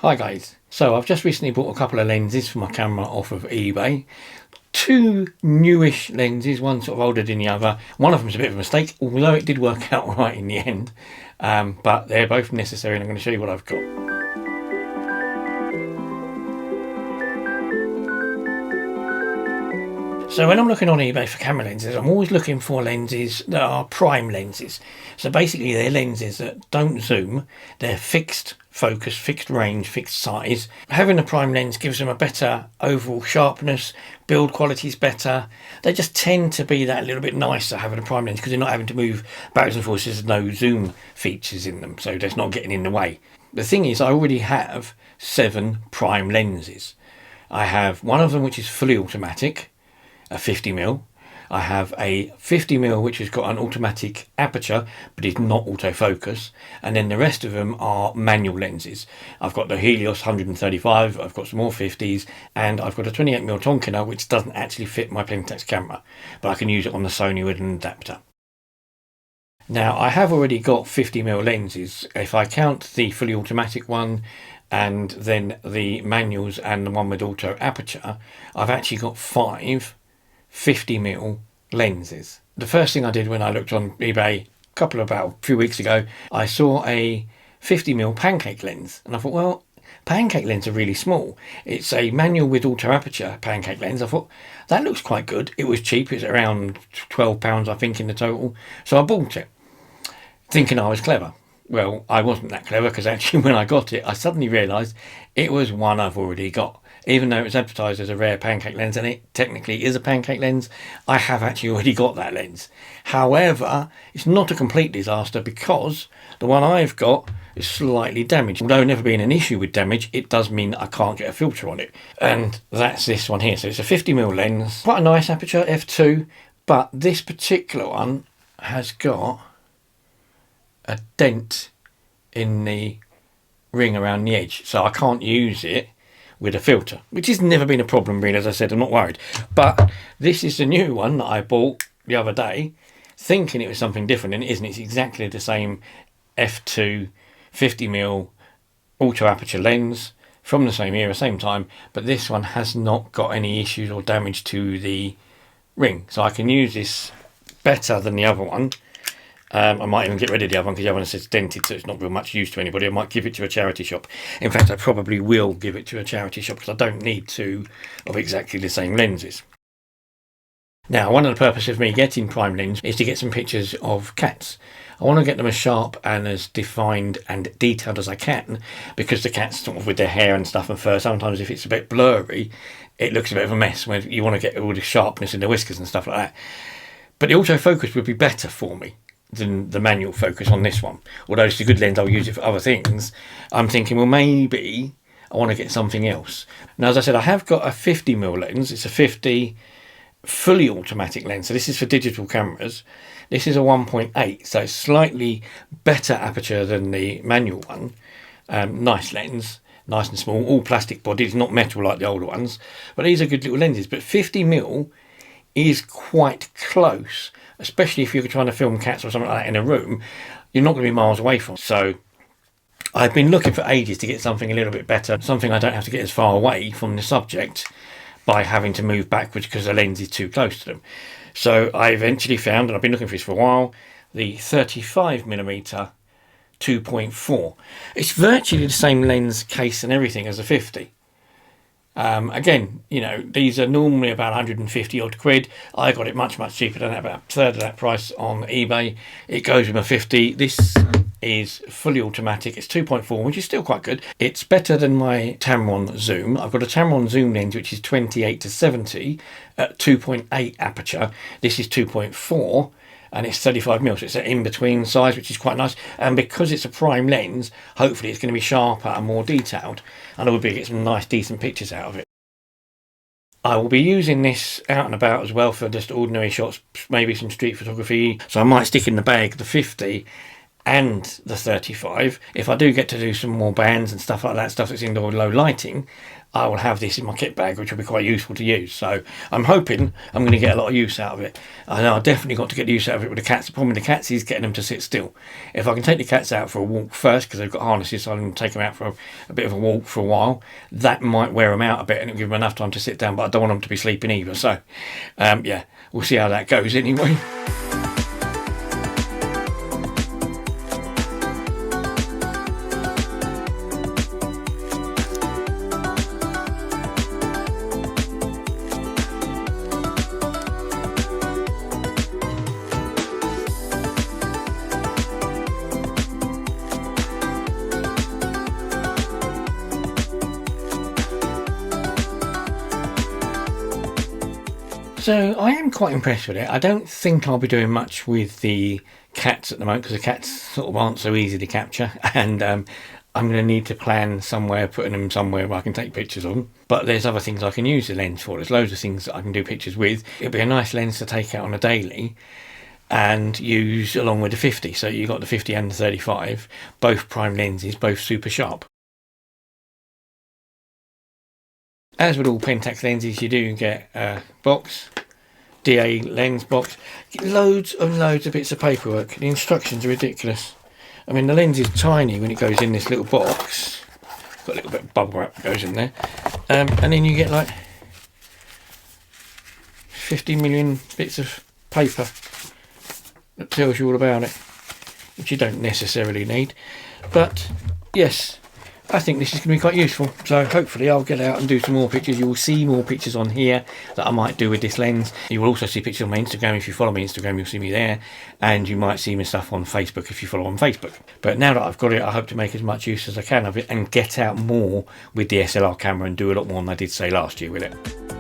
Hi guys, so I've just recently bought a couple of lenses for my camera off of eBay. Two newish lenses, one sort of older than the other. One of them's a bit of a mistake, although it did work out right in the end. But they're both necessary and I'm going to show you what I've got. So when I'm looking on eBay for camera lenses, I'm always looking for lenses that are prime lenses. So basically they're lenses that don't zoom, they're fixed focus, fixed range, fixed size. Having a prime lens gives them a better overall sharpness, build quality is better. They just tend to be that little bit nicer having a prime lens because you're not having to move backwards and forwards. There's no zoom features in them, so that's not getting in the way. The thing is, I already have 7 prime lenses. I have one of them which is fully automatic, a 50mm. I have a 50mm which has got an automatic aperture but is not autofocus, and then the rest of them are manual lenses. I've got the Helios 135, I've got some more 50s, and I've got a 28mm Tonkina which doesn't actually fit my Pentax camera, but I can use it on the Sony with an adapter. Now I have already got 50mm lenses. If I count the fully automatic one and then the manuals and the one with auto aperture, I've actually got 5 50mm lenses. The first thing I did when I looked on eBay about a few weeks ago, I saw a 50mm pancake lens and I thought, well, pancake lenses are really small. It's a manual with auto aperture pancake lens. I thought that looks quite good. It was cheap, it's around £12 I think in the total, so I bought it thinking I was clever. Well, I wasn't that clever because actually when I got it I suddenly realised it was one I've already got. Even though it's advertised as a rare pancake lens and it technically is a pancake lens, I have actually already got that lens. However, it's not a complete disaster because the one I've got is slightly damaged. Although never been an issue with damage, it does mean I can't get a filter on it. And that's this one here. So it's a 50mm lens, quite a nice aperture, f2, but this particular one has got a dent in the ring around the edge. So I can't use it with a filter, which has never been a problem really. As I said, I'm not worried, but this is the new one that I bought the other day thinking it was something different, and it isn't. It's exactly the same f2 50mm auto aperture lens from the same era, same time, but this one has not got any issues or damage to the ring, so I can use this better than the other one. I might even get rid of the other one because the other one says dented, so it's not real much use to anybody. I might give it to a charity shop. In fact, I probably will give it to a charity shop because I don't need 2 of exactly the same lenses. Now, one of the purposes of me getting prime lens is to get some pictures of cats. I want to get them as sharp and as defined and detailed as I can because the cats, sort of with their hair and stuff and fur, sometimes if it's a bit blurry, it looks a bit of a mess when you want to get all the sharpness in the whiskers and stuff like that. But the autofocus would be better for me than the manual focus on this one. Although it's a good lens, I'll use it for other things. I'm thinking, well, maybe I want to get something else. Now, as I said, I have got a 50mm lens. It's a 50 fully automatic lens. So this is for digital cameras. This is a 1.8, so it's slightly better aperture than the manual one. Nice lens, nice and small, all plastic body. It's not metal like the older ones, but these are good little lenses. But 50mm is quite close, especially if you're trying to film cats or something like that in a room. You're not going to be miles away from. So I've been looking for ages to get something a little bit better, something I don't have to get as far away from the subject by having to move backwards because the lens is too close to them. So I eventually found, and I've been looking for this for a while, the 35mm 2.4. It's virtually the same lens case and everything as a 50. Again, you know, these are normally about 150 odd quid. I got it much cheaper than that, about a third of that price on eBay. It goes with a 50. This is fully automatic. It's 2.4, which is still quite good. It's better than my Tamron zoom. I've got a Tamron zoom lens which is 28-70 at 2.8 aperture. This is 2.4 and it's 35mm, so it's an in-between size, which is quite nice. And because it's a prime lens, hopefully it's going to be sharper and more detailed, and I will be able to get some nice decent pictures out of it. I will be using this out and about as well for just ordinary shots, maybe some street photography, so I might stick in the bag the 50 and the 35. If I do get to do some more bands and stuff like that, stuff that's indoor low lighting, I will have this in my kit bag, which will be quite useful to use. So I'm hoping I'm going to get a lot of use out of it. I know I definitely got to get use out of it with the cats. The problem with the cats is getting them to sit still. If I can take the cats out for a walk first, because they've got harnesses, so I can take them out for a bit of a walk for a while, that might wear them out a bit and it'll give them enough time to sit down, but I don't want them to be sleeping either. So yeah, we'll see how that goes anyway. So I am quite impressed with it. I don't think I'll be doing much with the cats at the moment, because the cats sort of aren't so easy to capture, and I'm going to need to plan somewhere, putting them somewhere where I can take pictures of them. But there's other things I can use the lens for. There's loads of things that I can do pictures with. It'll be a nice lens to take out on a daily and use along with the 50. So you've got the 50 and the 35, both prime lenses, both super sharp. As with all Pentax lenses, you do get a box, DA lens box, loads and loads of bits of paperwork. The instructions are ridiculous. I mean, the lens is tiny when it goes in this little box. Got a little bit of bubble wrap that goes in there. And then you get like 50 million bits of paper that tells you all about it, which you don't necessarily need. But yes, I think this is going to be quite useful. So hopefully I'll get out and do some more pictures. You will see more pictures on here that I might do with this lens. You will also see pictures on my Instagram. If you follow me on Instagram, you'll see me there. And you might see my stuff on Facebook if you follow on Facebook. But now that I've got it, I hope to make as much use as I can of it and get out more with the SLR camera and do a lot more than I did say last year with it.